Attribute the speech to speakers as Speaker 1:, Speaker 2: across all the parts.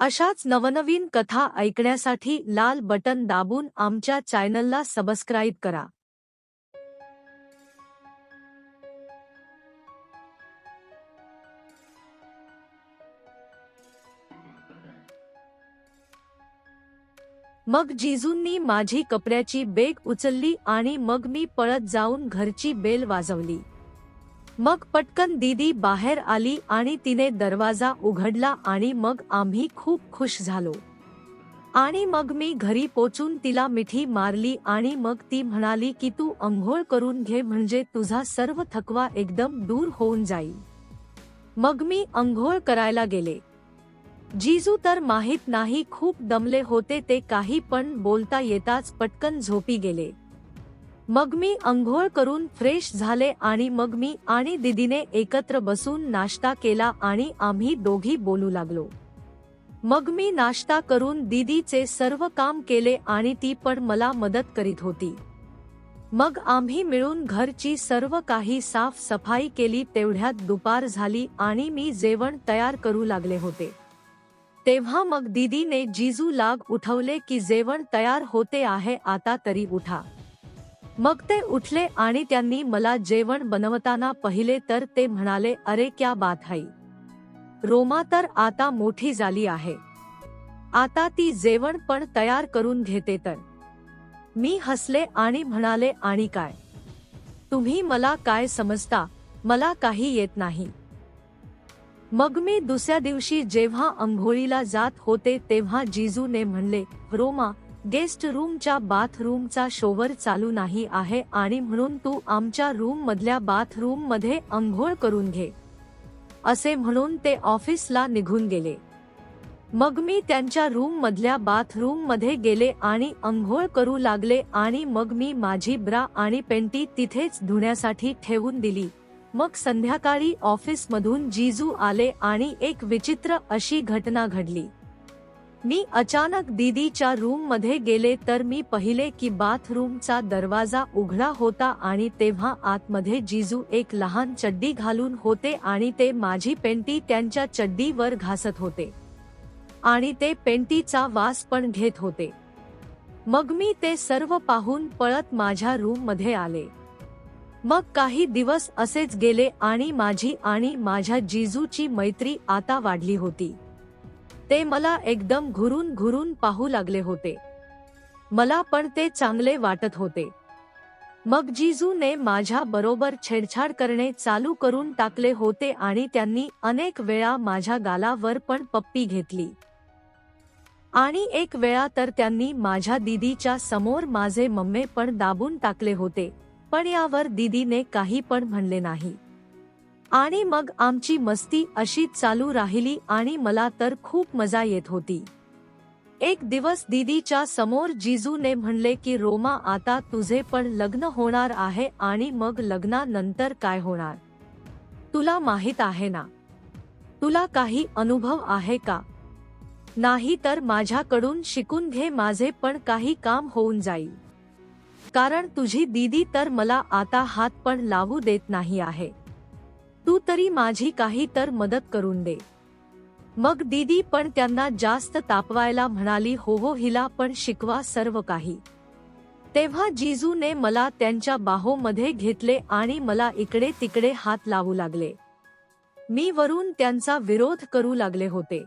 Speaker 1: अशाच नवनवीन कथा ऐकण्यासाठी लाल बटन दाबून आमच्या चॅनलला सबस्क्राईब करा। मग जिजूंनी माझी कपड्याची बॅग उचलली आणि मग मी पळत जाऊन घरची बेल वाजवली। मग पटकन दीदी बाहेर आली आणि तिने दरवाजा उघडला आणि मग आम्ही खूप खुश झालो। आणि मग मी घरी पोचून तिला मिठी मारली आणि मग ती म्हणाली की तू अंघोळ करून घे म्हणजे तुझा सर्व थकवा एकदम दूर होऊन जाईल। मग मी अंघोळ करायला गेले। जिजू तर माहित नाही खूप दमले होते, ते काही पण बोलता येताच पटकन झोपी गेले। मग मी अंघोळ करून फ्रेश झाले आणि मग मी आणि दीदीने एकत्र बसून नाश्ता केला आणि आम्ही दोघी बोलू लागलो। मग मी नाश्ता करून दीदीचे सर्व काम केले आणि ती पण मला मदत करीत होती। मग आम्ही मिळून घरची सर्व काही साफ सफाई केली। तेवढ्यात दुपार झाली आणि मी जेवण तयार करू लागले होते। तेव्हा मग दीदीने जिजू लाग उठवले की जेवण तयार होते आहे, आता तरी उठा। मग ते उठले आणि त्यांनी मला जेवण बनवताना पाहिले तर ते म्हणाले, अरे क्या बात है, रोमा तर आता मोठी झाली आहे, आता ती जेवण पण तयार करून घेते तर। मी हसले आणि म्हणाले, आणि काय तुम्ही मला काय समजता, मला काही येत नाही। मग मी दुसऱ्या दिवशी जेव्हा अंघोळीला जात होते तेव्हा जिजूने म्हणले, रोमा गेस्ट रूमच्या बाथरूमचा शोवर चालू नाही आहे आणि म्हणून तू आमच्या रूम मधल्या बाथरूम मध्ये अंघोळ करून घे। असे म्हणून ते ऑफिसला निघून गेले। मग मी त्यांच्या रूम मधल्या बाथरूम मध्ये गेले आणि अंघोळ करू लागले आणि मग मी माझी ब्रा आणि पेंटी तिथेच धुण्यासाठी ठेवून दिली। मग संध्याकाळी ऑफिस मधून जिजू आले आणि एक विचित्र अशी घटना घडली। मी अचानक दीदीच्या रूम मध्ये गेले तर मी पाहिले की बाथरूमचा दरवाजा उघडा होता आणि तेव्हा आतमध्ये जिजू एक लहान चड्डी घालून होते आणि ते माझी पेंटी त्यांच्या चड्डीवर घासत होते आणि ते पेंटीचा वास पण घेत होते। मग मी ते सर्व पाहून पळत माझ्या रूम मध्ये आले। मग काही दिवस असेच गेले आणि माझी आणि माझ्या जिजूची मैत्री आता वाढली होती। ते मला एकदम घुरून घुरून पाहू लागले होते, मला पण ते चांगले वाटत होते। मग जिजूने माझ्या बरोबर छेडछाड करणे चालू करून टाकले होते आणि त्यांनी अनेक वेळा माझ्या गालावर पण पप्पी घेतली आणि एक वेळा तर त्यांनी माझ्या दीदीच्या समोर माझे मम्मे पण दाबून टाकले होते, पण यावर दीदीने काही पण म्हणले नाही। आणि मग आमची मस्ती अशी चालू राहिली आणि मला तर खूप मजा येत होती। एक दिवस दीदीच्या समोर जिजूने म्हणले की रोमा आता तुझे पण लग्न होणार आहे आणि मग लग्नानंतर काय होणार तुला माहित आहे ना, तुला काही अनुभव आहे का, नाही तर माझ्याकडून शिकून घे, माझे पण काही काम होऊन जाईल, कारण तुझी दीदी तर मला आता हात पण लावू देत नाही आहे, तू तरी माझी काही तर मदत करून दे। मग दीदी पण त्यांना जास्त तापवायला म्हणाली, हो हो हिला पण शिकवा सर्व काही। तेव्हा जिजूने मला त्यांच्या बाहोमध्ये घेतले आणि मला इकडे तिकडे हात लावू लागले। मी वरून त्यांचा विरोध करू लागले होते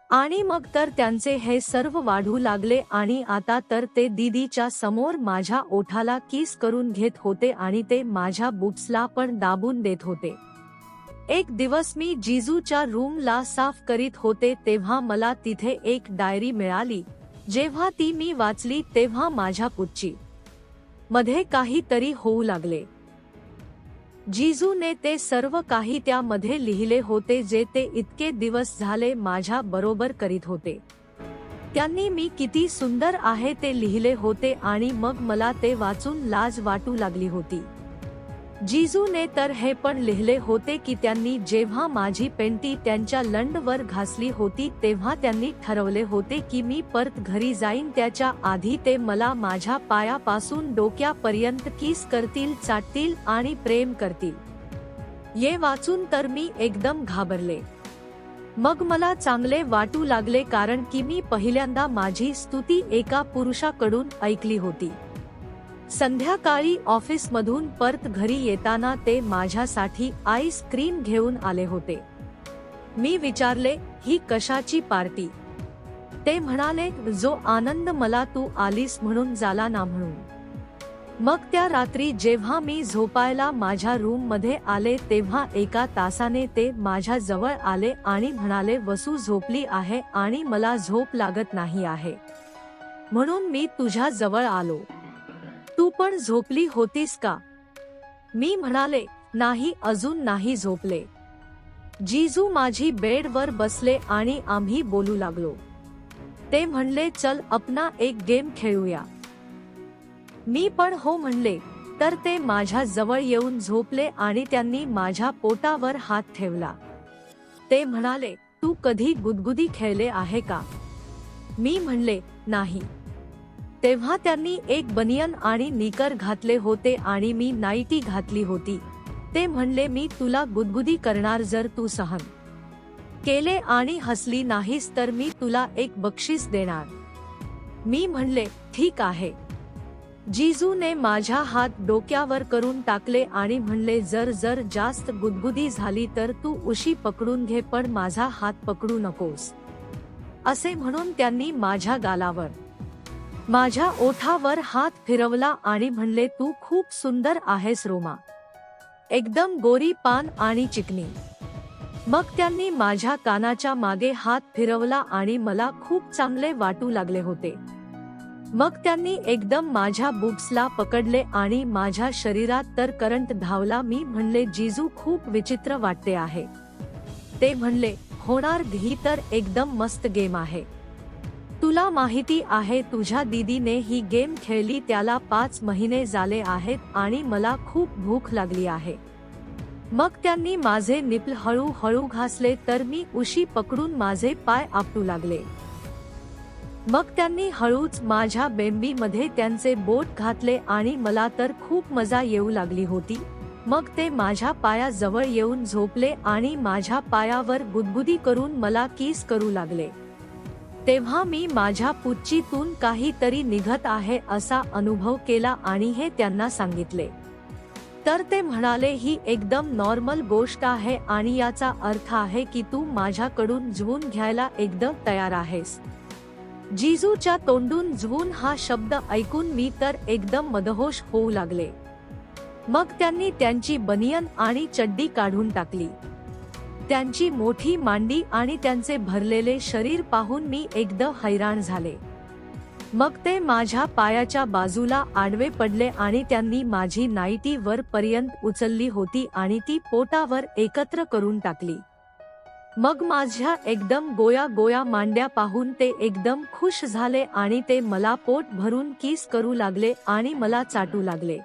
Speaker 1: आणि मग तर त्यांचे हे सर्व वाढू लागले आणि आता तर ते दीदीच्या समोर माझ्या ओठाला किस करून घेत होते आणि ते माझ्या बुक्सला पण दाबून देत होते। एक दिवस मी जिजूच्या रूमला साफ करीत होते तेव्हा मला तिथे एक डायरी मिळाली। जेव्हा ती मी वाचली तेव्हा माझ्या पुच्ची मध्ये काहीतरी होऊ लागले। जिजूने ते सर्व काही त्यामध्ये लिहिले होते जे ते इतके दिवस झाले माझ्या बरोबर करीत होते। त्यांनी मी किती सुंदर आहे ते लिहिले होते आणि मग मला ते वाचून लाज वाटू लागली होती। जिजूने तर हे पण लिहिले होते की त्यांनी जेव्हा माझी पेंटी त्यांच्या लंडवर घासली होती तेव्हा त्यांनी ठरवले होते की मी परत घरी जाईन त्याच्या आधी ते मला माझ्या पायापासून डोक्यापर्यंत किस करतील, चाटतील आणि प्रेम करतील। ये वाचून तर मी एकदम घाबरले। मग मला चांगले वाटू लागले, कारण की मी पहिल्यांदा माझी स्तुती एका पुरुषाकडून ऐकली होती. संध्याकाळी ऑफिसमधून परत घरी येताना ते माझ्यासाठी आईस्क्रीम घेऊन आले होते. मी विचारले, ही कशाची पार्टी? ते म्हणाले, जो आनंद मला तू आलीस म्हणून झाला ना म्हणून. मग त्या रात्री जेव्हा मी झोपायला माझ्या रूम मध्ये आले तेव्हा एका तासाने ते माझ्या जवळ आले आणि म्हणाले, वसू झोपली आहे आणि मला झोप लागत नाही आहे, म्हणून मी तुझ्या जवळ आलो. तू पण झोपली होतीस का? मी म्हणाले, नाही, अजून नाही झोपले. जीजू माझी बेडवर बसले आणि आम्ही बोलू लागलो. ते म्हणले, चल अपना एक गेम खेळूया. मी पण हो म्हणले. तर ते माझ्या जवळ येऊन झोपले आणि त्यांनी माझ्या पोटावर हात ठेवला. ते म्हणाले, तू कधी गुदगुदी खेळले आहे का? मी म्हणले, नाही. तेव्हा त्यांनी एक बनियन आणि निकर घातले होते आणि मी नाईटी घातली होती. ते म्हणले, मी तुला गुदगुदी करणार जर तू सहन केले आणि हसली नाहीस तर मी तुला एक बक्षीस देणार. मी म्हणले, ठीक आहे. जीजूने माझ्या हात डोक्यावर करून टाकले आणि म्हणले, जर जर जास्त गुदगुदी झाली तर तू उशी पकडून घे, पण माझा हात पकडू नकोस. असे म्हणून त्यांनी माझ्या गालावर, माझ्या ओठावर हात फिरवला आणि म्हणले, तू खूप सुंदर आहेस रोमा, एकदम गोरी पान आणि चिकनी. मग त्यांनी माझ्या कानाच्या मागे हात फिरवला आणि मला खूप चांगले वाटू लागले होते. मग त्यांनी एकदम माझ्या बुक्सला पकडले आणि माझ्या शरीरात तर करंट धावला. मी म्हणले, जीजू खूप विचित्र वाटते आहे. ते म्हणले, होणार, ही तर एकदम मस्त गेम आहे. तुला माहिती आहे तुझ्या दीदीने ही गेम खेळली त्याला 5 महिने झाले आहेत आणि मला खूप भूक लागली आहे. मग त्यांनी माझे निप्पल हळूहळू घासले तर मी उशी पकडून माझे पाय आपटू लागले. मग त्यांनी हळूच माझ्या बेंबीमध्ये त्यांचे बोट घातले आणि मला तर खूप मजा येऊ लागली होती. मग ते माझ्या पायाजवळ येऊन झोपले आणि माझ्या पायावर गुदगुदी करून मला किस करू लागले. तेव्हा मी माझ्या पुच्चीतून काहीतरी निघत आहे असा अनुभव केला आणि हे त्यांना सांगितले. तर ते म्हणाले, ही एकदम नॉर्मल गोष्ट आहे आणि याचा अर्थ आहे की तू माझ्याकडून जुळवून घ्यायला एकदम तयार आहेस. जीजूच्या तोंडून जुळवून हा शब्द ऐकून मी तर एकदम मदहोश होऊ लागले. मग त्यांनी त्यांची बनियन आणि चड्डी काढून टाकली. त्यांची मोठी मांडी आणि त्यांचे भरलेले शरीर पाहून मी एकदम हैराण झाले. मग ते माझ्या पायाच्या बाजूला आडवे पडले आणि त्यांनी माझी नाईटी वर पर्यंत उचलली होती आणि ती पोटावर एकत्र करून टाकली. मग माझ्या एकदम गोया गोया मांड्या पाहून ते एकदम खुश झाले आणि ते मला पोट भरून किस करू लागले आणि मला चाटू लागले.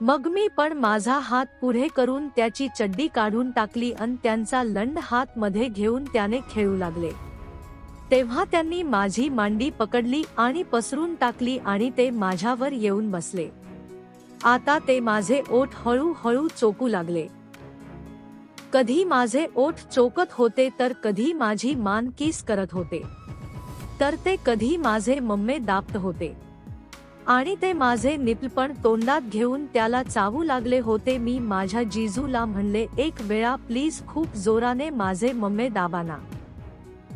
Speaker 1: मग मी पण माझा हात पुढे करून त्याची चड्डी काढून टाकली आणि त्यांचा लंड हात मध्ये घेऊन त्याने खेळू लागले. तेव्हा त्यांनी माझी मांडी पकडली आणि पसरून टाकली आणि ते माझ्यावर येऊन बसले. आता ते माझे ओठ हळूहळू चोकू लागले. कधी माझे ओठ चोकत होते तर कधी माझी मान किस करत होते, तर ते कधी माझे मम्मे दाबत होते आणि ते माझे निप्पल पण तोंडात घेऊन त्याला चावू लागले होते. मी माझ्या जीजूला म्हणले, एक वेळा प्लीज खूप जोराने माझे मम्मे दाबाना.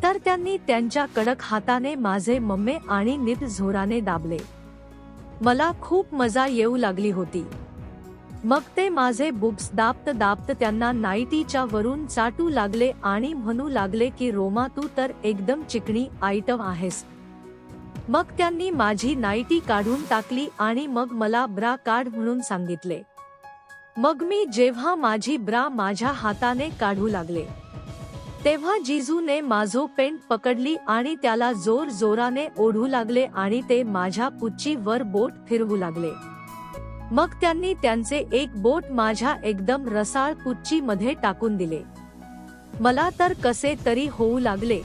Speaker 1: तर त्यांनी त्यांच्या कडक हाताने माझे मम्मे आणि निप्पल जोराने दाबले. मला खूप मजा येऊ लागली होती. मग ते माझे बुक्स दाबत दाबत त्यांना नाईटीच्या वरून चाटू लागले आणि म्हणू लागले की रोमा तू तर एकदम चिकणी आयटम आहेस. मग त्यांनी माझी नाईटी काढून टाकली आणि मग मला ब्रा काढ म्हणून सांगितले. मग मी जेव्हा माझी ब्रा माझ्या हाताने काढू लागले तेव्हा जीजूने माझो पेंट पकडली आणि त्याला जोर जोराने ओढू लागले आणि ते माझ्या पुच्चीवर बोट फिरवू लागले. मग त्यांनी त्यांचे एक बोट माझ्या एकदम रसाळ पुच्ची मध्ये टाकून दिले. मला तर कसे तरी होऊ लागले.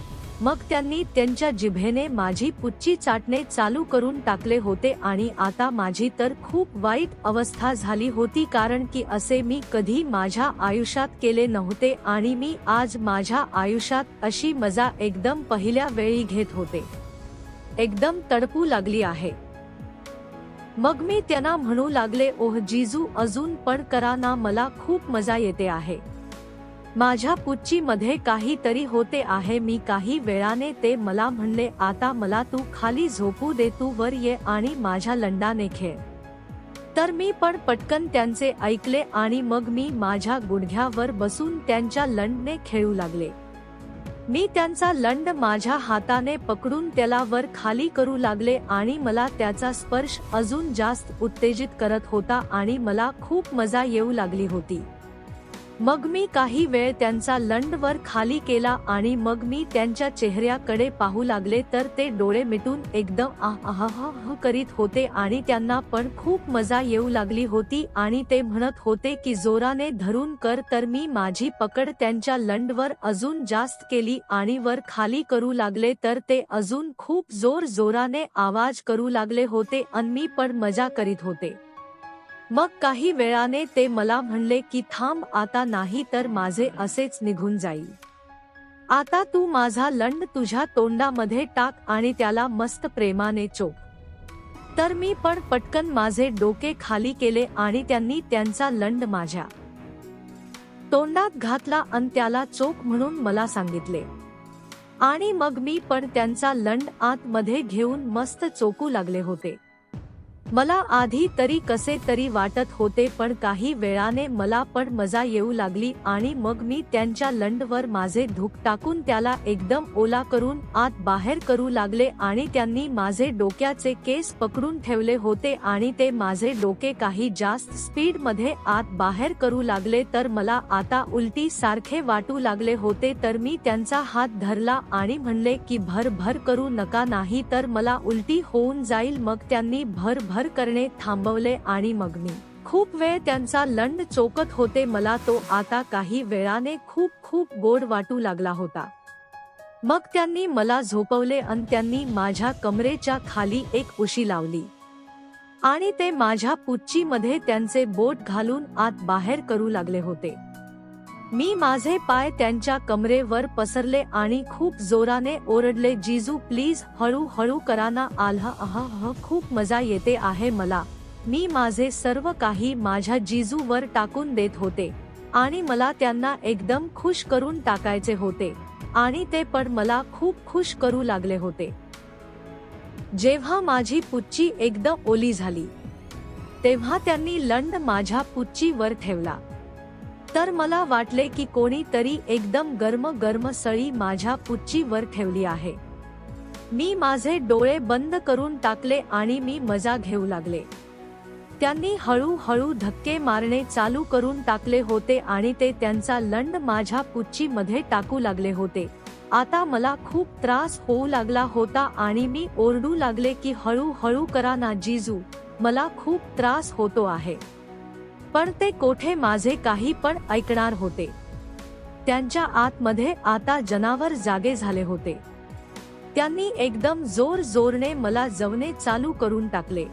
Speaker 1: मग त्यांनी त्यांच्या जिभेने माझी पुच्ची चाटणे चालू करून टाकले होते आणि आता माझी तर खूप वाईट अवस्था झाली होती, कारण की असे मी कधी माझ्या आयुष्यात केले नव्हते आणि मी आज माझ्या आयुष्यात अशी मजा एकदम पहिल्या वेळी घेत होते. एकदम तडपू लागली आहे. मग मी त्यांना म्हणू लागले, ओह जिजू अजून पण करा ना, मला खूप मजा येते आहे. माझ्या पुच्ची मध्ये काहीतरी होते आहे. मी काही वेळाने ते मला म्हणले, आता मला तू खाली झोपू दे, तू वर ये आणि माझ्या लंडाने खेळ. तर मी पण पटकन त्यांचे ऐकले आणि मग मी माझ्या गुडघ्यावर बसून त्यांच्या लंडने खेळू लागले. मी त्यांचा लंड माझ्या हाताने पकडून त्याला वर खाली करू लागले आणि मला त्याचा स्पर्श अजून जास्त उत्तेजित करत होता आणि मला खूप मजा येऊ लागली होती. मग मी काही वेळ त्यांचा लंड वर खाली केला आणि मग मी त्यांच्या चेहऱ्याकडे पाहू लागले, तर ते डोळे मिटून एकदम आह करीत होते आणि त्यांना पण खूप मजा येऊ लागली होती आणि ते म्हणत होते की जोराने धरून कर. तर मी माझी पकड त्यांच्या लंडवर अजून जास्त केली आणि वर खाली करू लागले, तर ते अजून खूप जोराने आवाज करू लागले होते आणि मी पण मजा करीत होते. मग काही वेळाने ते मला म्हणले की थांब आता, नाही तर माझे असेच निघून जाईल. आता तू माझा लंड तुझ्या तोंडामध्ये टाक आणि त्याला मस्त प्रेमाने चोख. तर मी पण पटकन माझे डोके खाली केले आणि त्यांनी त्यांचा लंड माझ्या तोंडात घातला आणि त्याला चोख म्हणून मला सांगितले. आणि मग मी पण त्यांचा लंड आत मध्ये घेऊन मस्त चोकू लागले होते. मला आधी तरी कसे तरी वाटत होते, पण काही वेळाने मला पण मजा येऊ लागली आणि मग मी त्यांच्या लंडवर माझे धूक टाकून त्याला एकदम ओला करून आत बाहेर करू लागले आणि त्यांनी माझे डोक्याचे केस पकडून ठेवले होते आणि ते माझे डोके काही जास्त स्पीड मध्ये आत बाहेर करू लागले. तर मला आता उलटी सारखे वाटू लागले होते. तर मी त्यांचा हात धरला आणि म्हणले की भर करू नका, नाही तर मला उलटी होऊन जाईल. मग त्यांनी भर करणे थांबवले आणि मग मी खूप वेळ त्यांचा लंड चोकत होते. मला तो आता काही वेळाने खूप गोड वाटू लागला होता. मग त्यांनी मला झोपवले आणि त्यांनी माझ्या कमरेच्या खाली एक उशी लावली आणि ते माझ्या पुच्ची मध्ये त्यांचे बोट घालून आत बाहेर करू लागले होते. मी माझे पाय त्यांच्या कमरेवर पसरले आणि खूप जोराने ओरडले, जिजू प्लीज हळू करा ना, आल्हा खूप मजा येते आहे मला. मी माझे सर्व काही माझ्या जिजूवर टाकून देत होते आणि मला त्यांना एकदम खुश करून टाकायचे होते आणि ते पण मला खूप खुश करू लागले होते. जेव्हा माझी पुच्ची एकदम ओली झाली तेव्हा त्यांनी लंड माझ्या पुच्चीवर ठेवला. तर मला वाटले की कोणीतरी एकदम गरम सळी माझ्या पुच्चीवर ठेवली आहे. मी माझे डोळे बंद करून टाकले आणि मी मजा घेऊ लागले. त्यांनी हळूहळू धक्के मारणे चालू करून टाकले होते आणि ते त्यांचा लंड माझ्या पुच्ची मध्ये टाकू लागले होते. आता मला खूप त्रास होऊ लागला होता आणि मी ओरडू लागले की हळू करा ना जिजू, मला खूप त्रास होतो आहे. पण ते कोठे माझे काही पण ऐकणार होते. त्यांच्या आतमध्ये आता जनावर जागे झाले होते. त्यांनी एकदम जोरने मला जवणे चालू करून टाकले.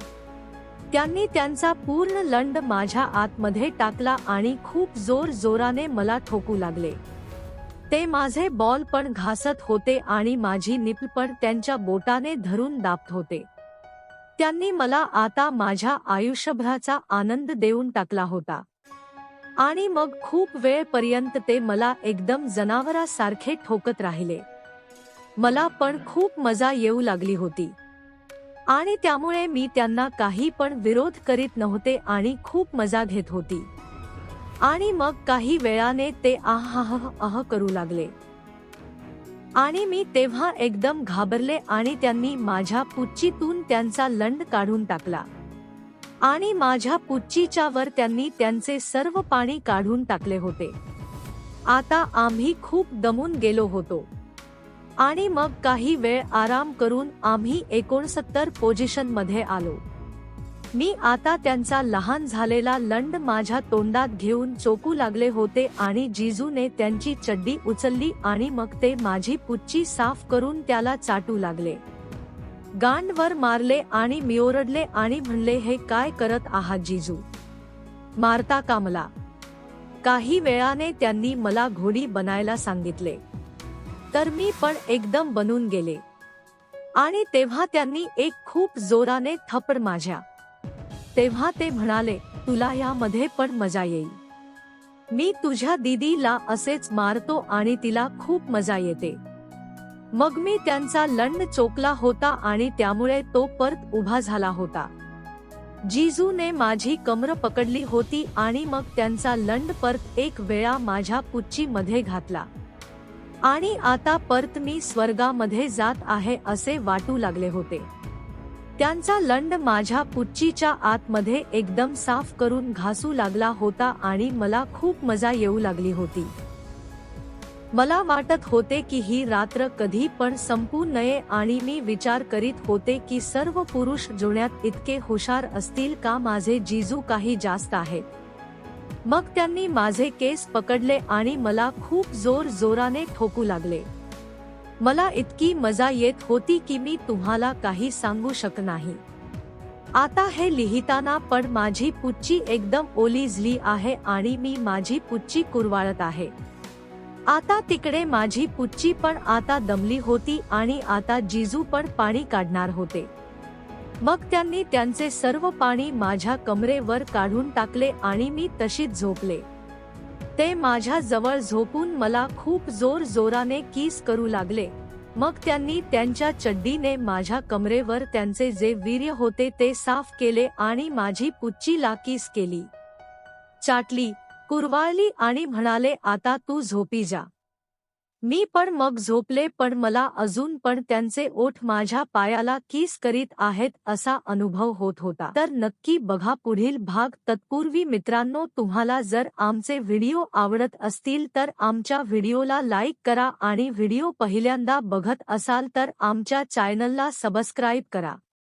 Speaker 1: त्यांनी त्यांचा पूर्ण लंड माझ्या आतमध्ये टाकला आणि खूप जोराने मला ठोकू लागले. ते माझे बॉल पण घासत होते आणि माझी निप्पल पण त्यांच्या बोटाने धरून दाबत होते. त्यांनी मला आता माझ्या आयुष्यभराचा आनंद देऊन टाकला होता आणि मग खूप वेळपर्यंत ते मला एकदम जनावरासारखे ठोकत राहिले. मला पण खूप मजा येऊ लागली होती आणि त्यामुळे मी त्यांना काही पण विरोध करीत नव्हते आणि खूप मजा घेत होती. आणि मग काही वेळाने ते आह करू लागले आणि मी तेव्हा एकदम घाबरले आणि त्यांनी माझ्या पुच्चीतून त्यांचा लंड काढून टाकला आणि माझ्या पुच्चीच्या वर त्यांनी त्यांचे सर्व पाणी काढून टाकले होते. आता आम्ही खूप दमून गेलो होतो आणि मग काही वेळ आराम करून आम्ही 69 पोझिशन मध्ये आलो. मी आता त्यांचा लहान झालेला लंड माझ्या तोंडात घेऊन चोकू लागले होते आणि जिजूने त्यांची चड्डी उचलली आणि मग ते माझी पुच्ची साफ करून त्याला चाटू लागले. गांडवर मारले आणि मी ओरडले आणि म्हणले, हे काय करत आहात जिजू? मारता का मला? काही वेळाने त्यांनी मला घोडी बनायला सांगितले, तर मी पण एकदम बनून गेले आणि तेव्हा त्यांनी एक खूप जोराने थप्पड माझ्या. तेव्हा ते म्हणाले, तुला यामध्ये पण मजा येईल. मी तुझ्या दीदीला असेच मारतो आणि तिला खूप मजा येते. मग मी त्यांचा लंड चोकला होता आणि त्यामुळे तो परत उभा झाला होता. जिजूने माझी कमर पकडली होती आणि मग त्यांचा लंड परत एक वेळा माझ्या पुच्ची मध्ये घातला आणि आता परत मी स्वर्गामध्ये जात आहे असे वाटू लागले होते. त्यांचा लंड माझ्या पुच्चीच्या आतमध्ये एकदम साफ करून घासू लागला होता आणि मला खूप मजा येऊ लागली होती. मला वाटत होते की ही रात्र कधी पण संपू नये आणि मी विचार करीत होते की सर्व पुरुष जुळण्यात इतके हुशार असतील का, माझे जिजू काही जास्त आहेत. मग त्यांनी माझे केस पकडले आणि मला खूप जोराने ठोकू लागले. मला इतकी मजा येत होती की मी तुम्हाला काही सांगू शकत नाही. आता हे लिहिताना पण माझी पुच्ची एकदम ओलीजली आहे आणि मी माझी पुच्ची कुरवाळत आहे. आता तिकडे माझी पुच्ची पण आता दमली होती आणि आता जिजू पण पाणी काढणार होते. मग त्यांनी त्यांचे सर्व पाणी माझ्या कमरेवर काढून टाकले आणि मी तशीच झोपले. ते माझ्या जवळ झोपून मला खूप जोराने किस करू लागले. मग त्यांनी त्यांच्या चड्डीने माझ्या कमरेवर त्यांचे जे वीर्य होते ते साफ केले आणि माझी पुच्चीला किस केली, चाटली, कुरवाळली आणि म्हणाले, आता तू झोपी जा. मी पण मग झोपले, पण मला अजून पण त्यांचे ओठ माझ्या पायाला किस करीत आहेत असा अनुभव होत होता. तर नक्की बघा पुढील भाग. तत्पूर्वी मित्रांनो, तुम्हाला जर आमचे व्हिडिओ आवडत असतील तर आमच्या व्हिडिओला लाईक करा आणि व्हिडिओ पहिल्यांदा बघत असाल तर आमच्या चॅनलला सबस्क्राईब करा.